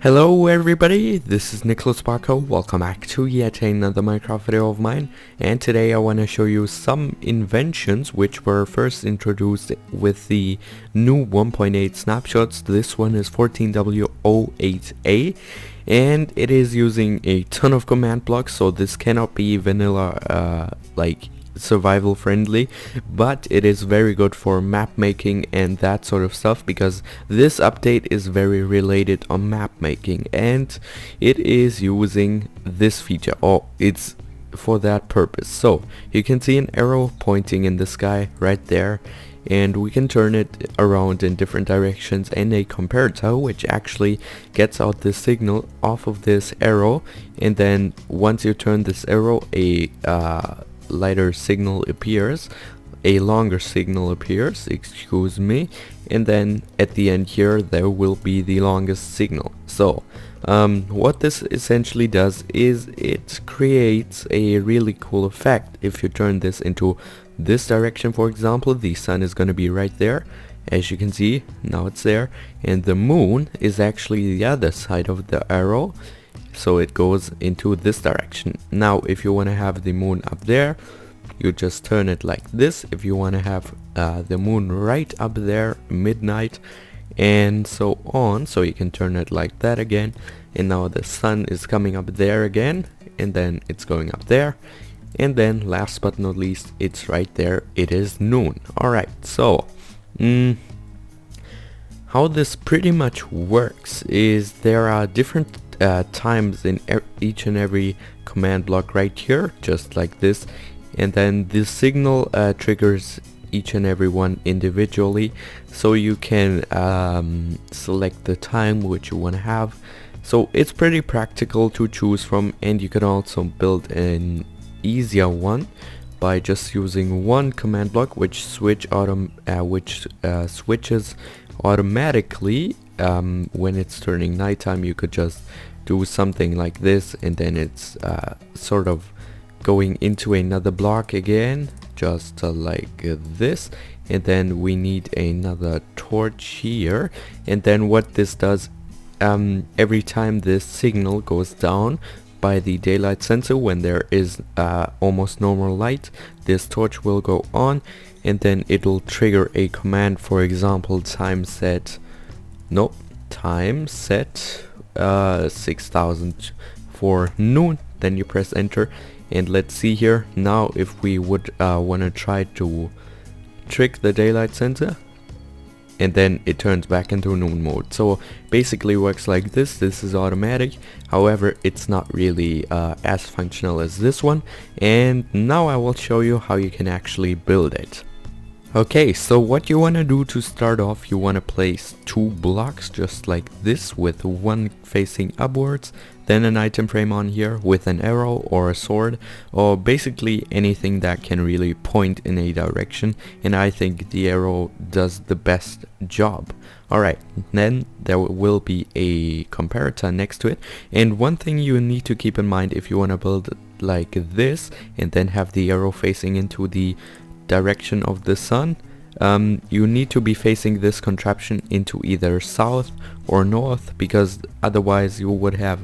Hello everybody, this is NiclasBlocko. Welcome back to yet another Minecraft video of mine, and today I want to show you some inventions which were first introduced with the new 1.8 snapshots. This one is 14W08A and it is using a ton of command blocks, so this cannot be vanilla like survival friendly, but it is very good for map making and that sort of stuff, because this update is very related on map making and it is using this feature. It's for that purpose. So you can see an arrow pointing in the sky right there, and we can turn it around in different directions, and a comparator which actually gets out the signal off of this arrow, and then once you turn this arrow, a lighter signal appears, a longer signal appears, excuse me, and then at the end here there will be the longest signal. So what this essentially does is it creates a really cool effect. If you turn this into this direction, for example, the sun is going to be right there, as you can see. Now it's there, and the moon is actually the other side of the arrow, so it goes into this direction. Now if you want to have the moon up there, you just turn it like this. If you want to have the moon right up there, midnight, and so on, so you can turn it like that again, and now the sun is coming up there again, and then it's going up there, and then last but not least, it's right there, it is noon. Alright, so how this pretty much works is there are different times in each and every command block right here, just like this, and then this signal triggers each and every one individually, so you can select the time which you want to have. So it's pretty practical to choose from, and you can also build an easier one by just using one command block which switches automatically when it's turning nighttime. You could just do something like this, and then it's sort of going into another block again, just like this, and then we need another torch here, and then what this does, every time this signal goes down by the daylight sensor, when there is almost normal light, this torch will go on, and then it'll trigger a command, for example, time set 6000 for noon. Then you press enter, and let's see here now if we would want to try to trick the daylight sensor, and then it turns back into noon mode. So basically works like this. This is automatic, however it's not really as functional as this one, and now I will show you how you can actually build it. Okay, so what you want to do to start off, you want to place two blocks just like this, with one facing upwards, then an item frame on here with an arrow or a sword, or basically anything that can really point in a direction, and I think the arrow does the best job. Alright, then there will be a comparator next to it, and one thing you need to keep in mind if you want to build like this and then have the arrow facing into the direction of the sun, you need to be facing this contraption into either south or north, because otherwise you would have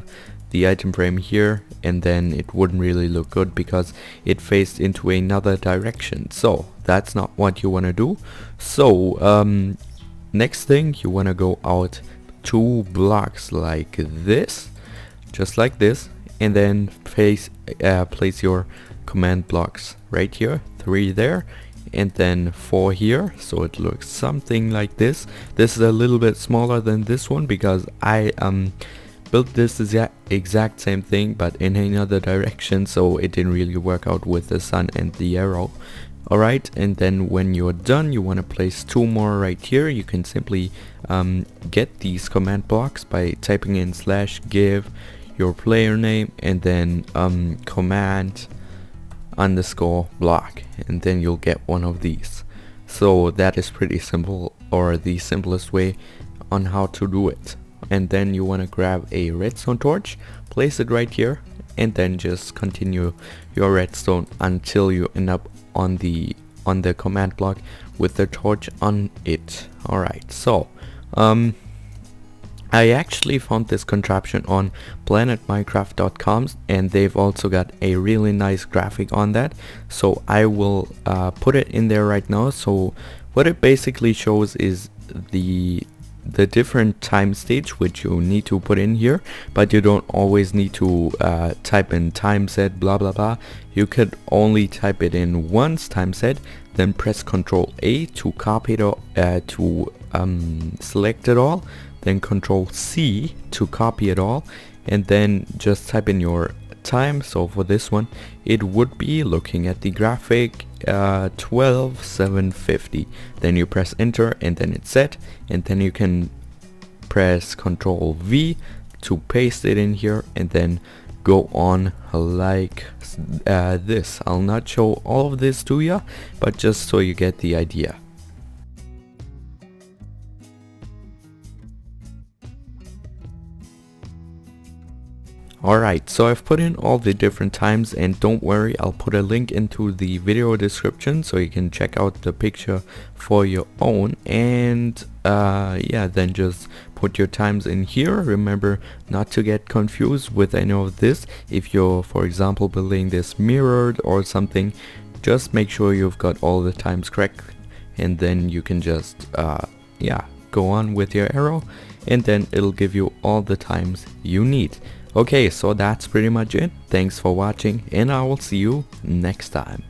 the item frame here and then it wouldn't really look good because it faced into another direction. So that's not what you want to do. So next thing, you want to go out 2 blocks like this, just like this, and then place your command blocks right here, 3 there, and then 4 here, so it looks something like this. This is a little bit smaller than this one because I built this exact same thing but in another direction, so it didn't really work out with the sun and the arrow. Alright, and then when you're done, you want to place 2 more right here. You can simply get these command blocks by typing in /give your player name and then command underscore block, and then you'll get one of these. So that is pretty simple, or the simplest way on how to do it. And then you want to grab a redstone torch, place it right here, and then just continue your redstone until you end up on the command block with the torch on it. Alright, so I actually found this contraption on planetminecraft.com, and they've also got a really nice graphic on that, so I will put it in there right now. So what it basically shows is the different time stage which you need to put in here, but you don't always need to type in time set blah blah blah. You could only type it in once, time set, then press Ctrl A to copy it to select it all, then Ctrl C to copy it all, and then just type in your time. So for this one it would be, looking at the graphic, 12:750. Then you press enter and then it's set, and then you can press Ctrl V to paste it in here and then go on like this. I'll not show all of this to you, but just so you get the idea. Alright, so I've put in all the different times, and don't worry, I'll put a link into the video description so you can check out the picture for your own. And yeah, then just put your times in here. Remember not to get confused with any of this. If you're, for example, building this mirrored or something, just make sure you've got all the times correct, and then you can just yeah, go on with your arrow, and then it'll give you all the times you need. Okay, so that's pretty much it. Thanks for watching, and I will see you next time.